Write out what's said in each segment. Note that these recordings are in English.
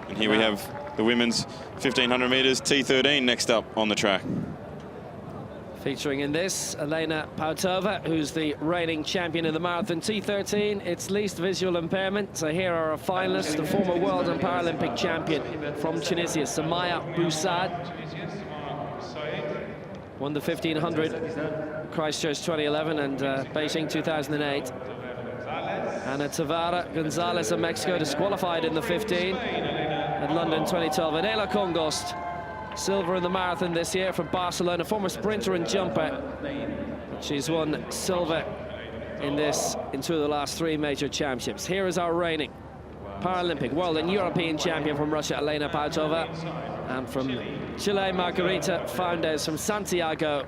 And here we have the women's 1500 meters T13 next up on the track. Featuring in this, Elena Pautova, who's the reigning champion in the marathon T13, its least visual impairment. So here are our finalists, the former world and Paralympic champion from Tunisia, Samaya Boussad. Won the 1500, Christchurch 2011 and Beijing 2008. Ana Tavara Gonzalez of Mexico disqualified in the 15 at London 2012. And Ela Kongost, silver in the marathon this year from Barcelona, former sprinter and jumper. She's won silver in two of the last 3 major championships. Here is our reigning Paralympic, world and European champion from Russia, Elena Pautova, and from Chile, Margarita Foundes from Santiago,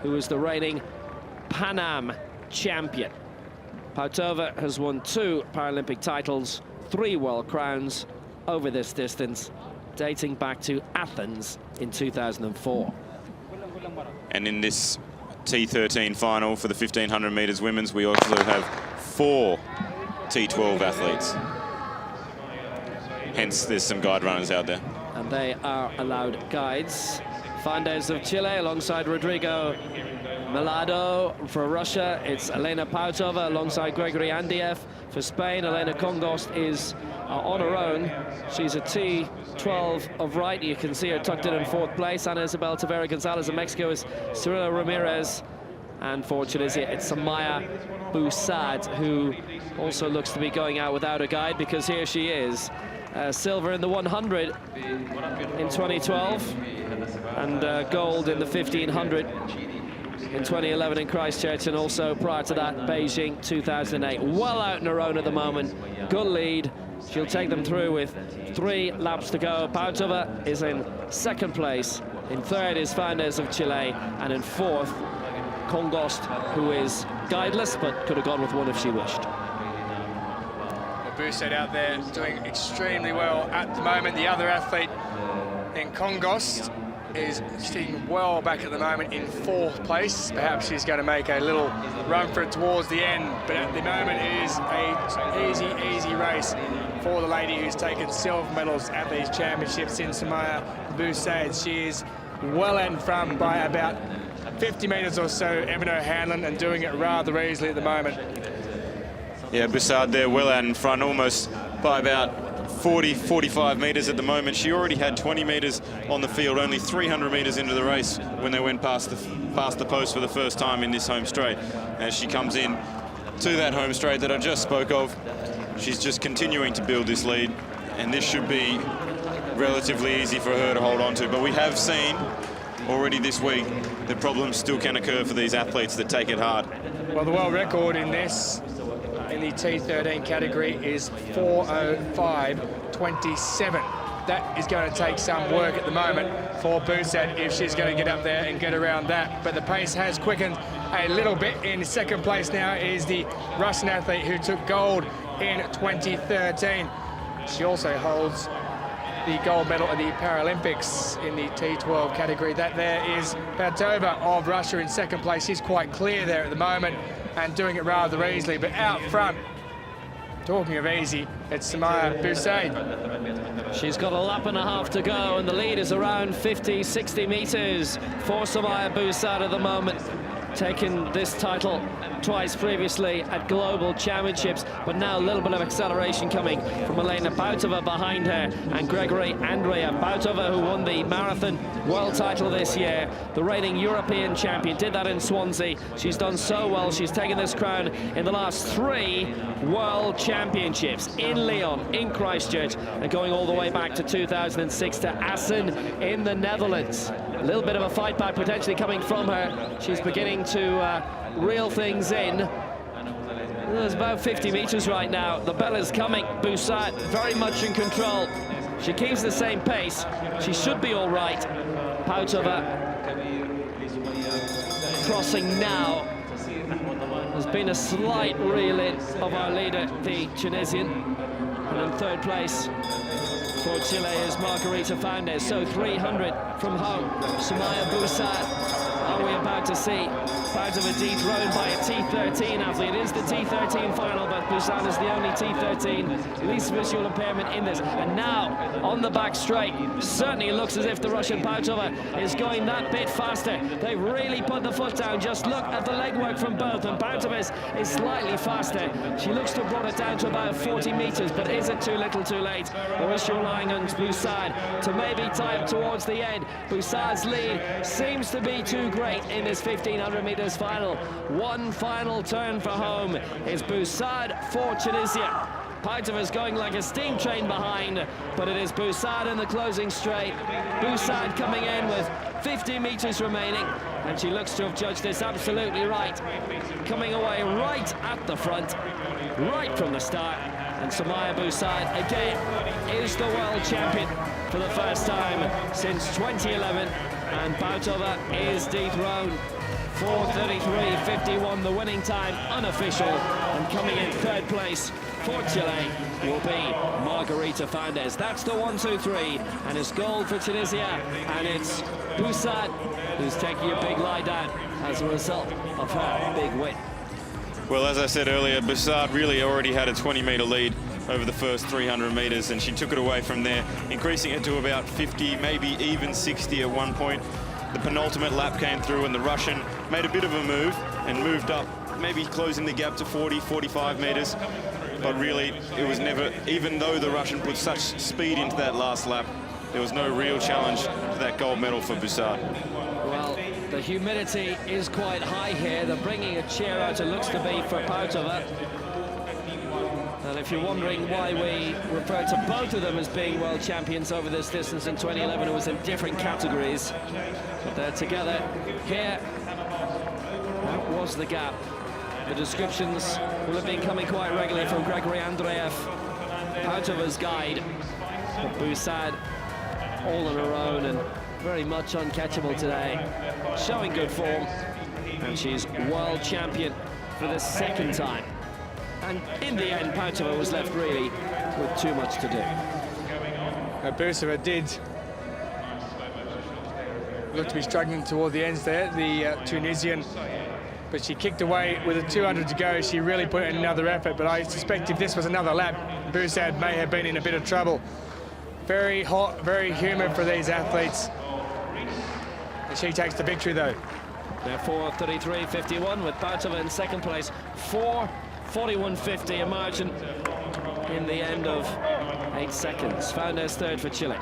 who is the reigning Pan Am champion. Pautova has won 2 Paralympic titles, 3 world crowns over this distance, dating back to Athens in 2004. And in this T13 final for the 1500 meters women's, we also have 4 T12 athletes. Hence, there's some guide runners out there. And they are allowed guides. Foundes of Chile alongside Rodrigo Melado. For Russia, it's Elena Pautova alongside Gregory Andiev. For Spain, Elena Kongost is on her own. She's a T12 of right. You can see her tucked in 4th place. Ana Isabel Tavera Gonzalez of Mexico is Cirilo Ramirez. And for Tunisia, it's Samaya Boussad, who also looks to be going out without a guide, because here she is. Silver in the 100 in 2012 and gold in the 1500 in 2011 in Christchurch, and also prior to that Beijing 2008. Well out on her own at the moment, good lead. She'll take them through with 3 laps to go. Pautova is in 2nd place, in 3rd is Foundes of Chile, and in 4th Kongost, who is guideless but could have gone with 1 if she wished. Boussad out there doing extremely well at the moment. The other athlete in Kongost is sitting well back at the moment in 4th place. Perhaps she's going to make a little run for it towards the end, but at the moment it is a easy race for the lady who's taken silver medals at these championships in Samaya Boussad. She is well in front by about 50 metres or so, Evan O'Hanlon, and doing it rather easily at the moment. Yeah, Boussad there well out in front, almost by about 40, 45 metres at the moment. She already had 20 metres on the field, only 300 metres into the race when they went past the post for the first time in this home straight. As she comes in to that home straight that I just spoke of, she's just continuing to build this lead, and this should be relatively easy for her to hold on to. But we have seen already this week that problems still can occur for these athletes that take it hard. Well, the world record in this, in the T13 category, is 4:05.27. That is going to take some work at the moment for Boussad if she's going to get up there and get around that. But the pace has quickened a little bit. In 2nd place now is the Russian athlete who took gold in 2013. She also holds the gold medal at the Paralympics in the T12 category. That there is Pautova of Russia in 2nd place. She's quite clear there at the moment and doing it rather easily. But out front, talking of easy, it's Samaya Boussad. She's got a lap and a half to go, and the lead is around 50, 60 metres for Samaya Boussad at the moment. Taken this title twice previously at global championships, but now a little bit of acceleration coming from Elena Pautova behind her, and Gregory Andrea. Pautova, who won the marathon world title this year, the reigning European champion, did that in Swansea. She's done so well. She's taken this crown in the last 3 world championships, in Lyon, in Christchurch, and going all the way back to 2006 to Assen in the Netherlands. A little bit of a fight back potentially coming from her. She's beginning to reel things in. There's about 50 metres right now. The bell is coming. Boussad very much in control. She keeps the same pace. She should be all right. Pautova crossing now. There's been a slight reel in of our leader, the Tunisian. And in 3rd place for Chile is Margarita Foundes. So 300 from home. Samaya Boussad are we about to see? Pautova dethroned by a T13 athlete. It is the T13 final, but Busan is the only T13 least visual impairment in this. And now, on the back straight, certainly looks as if the Russian Pautova is going that bit faster. They've really put the foot down. Just look at the legwork from both, and Pautova is slightly faster. She looks to have brought it down to about 40 meters, but is it too little too late? Or is she relying on Busan to maybe tie up towards the end? Busan's lead seems to be too great in this 1500 meters final. One final turn for home is Busan for Tunisia. Pautova's going like a steam train behind, but it is Busan in the closing straight. Busan coming in with 50 meters remaining, and she looks to have judged this absolutely right. Coming away right at the front, right from the start. And Sumaya Busan, again, is the world champion for the first time since 2011. And Pautova is dethroned. 4:33.51, the winning time, unofficial. And coming in third place for Chile will be Margarita Fandes. That's the 1, 2, 3, and it's gold for Tunisia. And it's Busan who's taking a big lie down as a result of her big win. Well, as I said earlier, Busan really already had a 20-meter lead over the first 300 meters, and she took it away from there, increasing it to about 50, maybe even 60 at one point. The penultimate lap came through, and the Russian made a bit of a move and moved up, maybe closing the gap to 40, 45 meters. But really, it was never, even though the Russian put such speed into that last lap, there was no real challenge to that gold medal for Busan. Well, the humidity is quite high here. They're bringing a chair out, it looks to be, for Pautova. And if you're wondering why we refer to both of them as being world champions over this distance in 2011, it was in different categories. But they're together here. That was the gap. The descriptions will have been coming quite regularly from Gregory Andreev, Pautova's guide. But Busan all on her own and very much uncatchable today, showing good form, and she's world champion for the second time. And in the end, Pautova was left really with too much to do. Bursova did look to be struggling toward the ends there, the Tunisian, but she kicked away with a 200 to go. She really put in another effort, but I suspect if this was another lap, Bursad may have been in a bit of trouble. Very hot, very humid for these athletes. And she takes the victory, though. Therefore, 33.51 with Pautova in second place. 4:41.50, a margin in the end of 8 seconds. Fandes third for Chile.